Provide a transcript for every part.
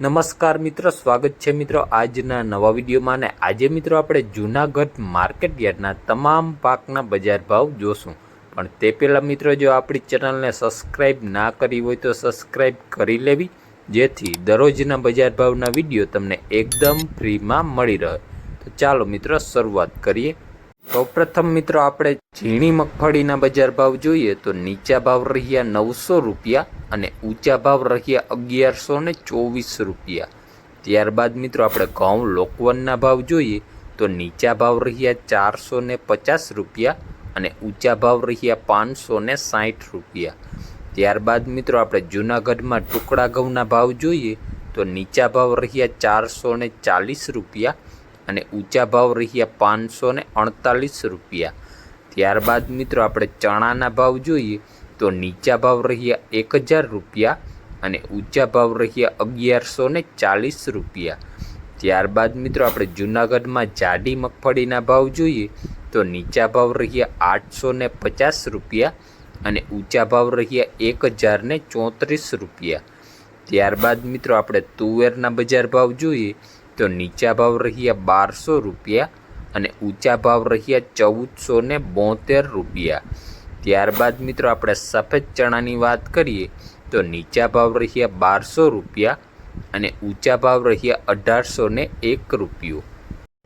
નમસ્કાર મિત્રો, સ્વાગત છે મિત્રો આજના નવા વિડીયોમાં. અને આજે મિત્રો આપણે જૂનાગઢ માર્કેટ યાર્ડના તમામ પાકના બજાર ભાવ જોશું. પણ તે પહેલાં મિત્રો, જો આપણી ચેનલને સબસ્ક્રાઈબ ના કરી હોય તો સબસ્ક્રાઈબ કરી લેવી, જેથી દરરોજના બજાર ભાવના વિડીયો તમને એકદમ ફ્રીમાં મળી રહે. તો ચાલો મિત્રો શરૂઆત કરીએ. સૌપ્રથમ મિત્રો આપણે ઝીણી મગફળીના બજાર ભાવ જોઈએ તો નીચા ભાવ રહ્યા 900 રૂપિયા અને ઊંચા ભાવ રહ્યા 1124 રૂપિયા. ત્યારબાદ મિત્રો આપણે ઘઉં લોકવનના ભાવ જોઈએ તો નીચા ભાવ રહ્યા 450 રૂપિયા અને ઊંચા ભાવ રહ્યા 560 રૂપિયા. ત્યારબાદ મિત્રો આપણે જૂનાગઢમાં ટુકડા ઘઉંના ભાવ જોઈએ તો નીચા ભાવ રહ્યા 440 રૂપિયા અને ઊંચા ભાવ રહ્યા 548 રૂપિયા. ત્યારબાદ મિત્રો આપણે ચણાના ભાવ જોઈએ તો નીચા ભાવ રહ્યા 1000 રૂપિયા અને ઊંચા ભાવ રહ્યા 1140 રૂપિયા. ત્યારબાદ મિત્રો આપણે જૂનાગઢમાં જાડી મગફળીના ભાવ જોઈએ તો નીચા ભાવ રહ્યા 850 રૂપિયા અને ઊંચા ભાવ રહ્યા 1034 રૂપિયા. ત્યારબાદ મિત્રો આપણે તુવેરના બજાર ભાવ જોઈએ તો નીચા ભાવ રહ્યા 1200 રૂપિયા અને ઊંચા ભાવ રહ્યા 1472 રૂપિયા. ત્યારબાદ મિત્રો આપણે સફેદ ચણાની વાત કરીએ તો નીચા ભાવ રહ્યા 1200 રૂપિયા અને ઊંચા ભાવ રહ્યા 1801 રૂપિયો.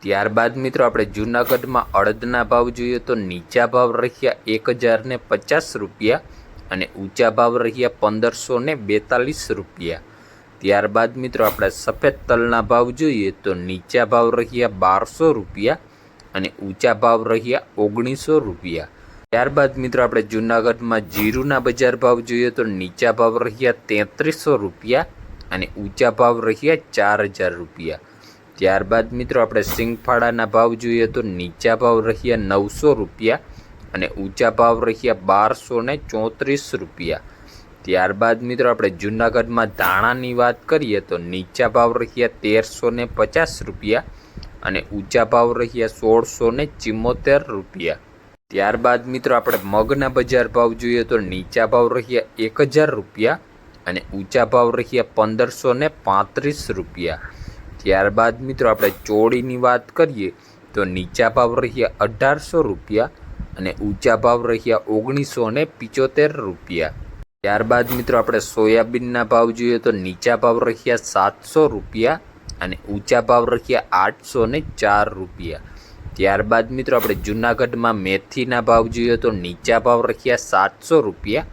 ત્યારબાદ મિત્રો આપણે જૂનાગઢમાં અડદના ભાવ જોઈએ તો નીચા ભાવ રહ્યા 1050 રૂપિયા અને ઊંચા ભાવ રહ્યા 1542 રૂપિયા. ત્યારબાદ મિત્રો આપણે સફેદ તલના ભાવ જોઈએ તો નીચા ભાવ રહ્યા 1200 રૂપિયા અને ઊંચા ભાવ રહ્યા 1900 રૂપિયા. ત્યારબાદ મિત્રો આપણે જૂનાગઢમાં જીરુના બજાર ભાવ જોઈએ તો નીચા ભાવ રહ્યા 3300 રૂપિયા અને ઊંચા ભાવ રહ્યા 4000 રૂપિયા. ત્યારબાદ મિત્રો આપણે સિંગફાળાના ભાવ જોઈએ તો નીચા ભાવ રહ્યા 900 રૂપિયા અને ઊંચા ભાવ રહ્યા 1234 રૂપિયા. ત્યારબાદ મિત્રો આપણે જૂનાગઢમાં ધાણાની વાત કરીએ તો નીચા ભાવ રહ્યા 1350 રૂપિયા અને ઊંચા ભાવ રહ્યા 1674 રૂપિયા. ત્યારબાદ મિત્રો આપણે મગના બજાર ભાવ જોઈએ તો નીચા ભાવ રહ્યા 1000 રૂપિયા અને ઊંચા ભાવ રહ્યા 1535 રૂપિયા. ત્યારબાદ મિત્રો આપણે ચોળીની વાત કરીએ તો નીચા ભાવ રહ્યા 1800 રૂપિયા અને ઊંચા ભાવ રહ્યા 1975 રૂપિયા. ત્યારબાદ મિત્રો આપણે સોયાબીનના ભાવ જોઈએ તો નીચા ભાવ રહ્યા 700 રૂપિયા અને ઊંચા ભાવ રહ્યા 804 રૂપિયા. ત્યારબાદ મિત્રો આપણે જૂનાગઢમાં મેથીના ભાવ જોઈએ તો નીચા ભાવ રહ્યા 700 રૂપિયા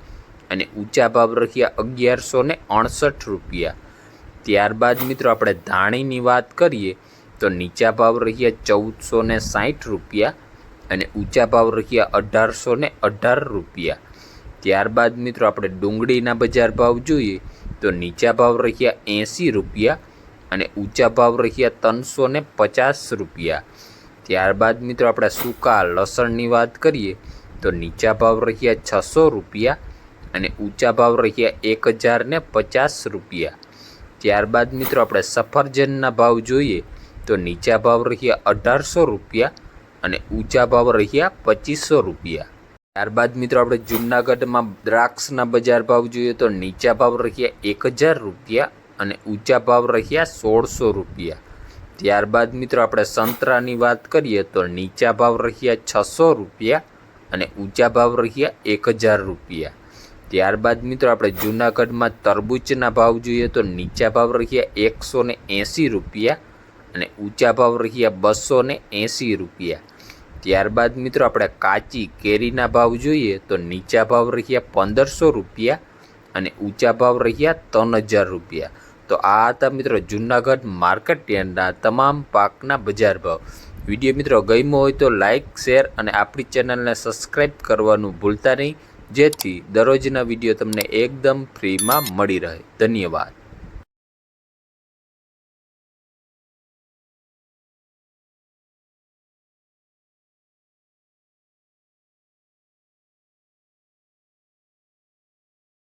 અને ઊંચા ભાવ રહ્યા 1169 રૂપિયા. ત્યારબાદ મિત્રો આપણે ધાણીની વાત કરીએ તો નીચા ભાવ રહ્યા 1460 રૂપિયા અને ઊંચા ભાવ રહ્યા 1818 રૂપિયા. ત્યારબાદ મિત્રો આપણે ડુંગળીના બજાર ભાવ જોઈએ તો નીચા ભાવ રહ્યા 80 રૂપિયા અને ઊંચા ભાવ રહ્યા 350 રૂપિયા. ત્યારબાદ મિત્રો આપણે સૂકા લસણની વાત કરીએ તો નીચા ભાવ રહ્યા 600 રૂપિયા અને ઊંચા ભાવ રહ્યા 1050 રૂપિયા. ત્યારબાદ મિત્રો આપણે સફરજનના ભાવ જોઈએ તો નીચા ભાવ રહ્યા 1800 રૂપિયા અને ઊંચા ભાવ રહ્યા 2500 રૂપિયા. ત્યારબાદ મિત્રો આપણે જૂનાગઢમાં દ્રાક્ષના બજાર ભાવ જોઈએ તો નીચા ભાવ રહ્યા 1000 રૂપિયા અને ઊંચા ભાવ રહ્યા 1600 રૂપિયા. ત્યારબાદ મિત્રો આપણે સંતરાની વાત કરીએ તો નીચા ભાવ રહ્યા 600 રૂપિયા અને ઊંચા ભાવ રહ્યા 1000 રૂપિયા. ત્યારબાદ મિત્રો આપણે જૂનાગઢમાં તરબૂચના ભાવ જોઈએ તો નીચા ભાવ રહ્યા 180 રૂપિયા અને ઊંચા ભાવ રહ્યા 280 રૂપિયા. ત્યારબાદ મિત્રો આપણે કાચી કેરીના ભાવ જોઈએ તો નીચા ભાવ રહ્યા 1500 રૂપિયા અને ઊંચા ભાવ રહ્યા 3000 રૂપિયા. તો આ હતા મિત્રો જૂનાગઢ માર્કેટ યાર્ડના તમામ પાકના બજાર ભાવ. વિડીયો મિત્રો ગમ્યો હોય તો લાઇક, શેર અને આપણી ચેનલને સબસ્ક્રાઈબ કરવાનું ભૂલતા નહીં, જેથી દરરોજના વિડીયો તમને એકદમ ફ્રીમાં મળી રહે. ધન્યવાદ.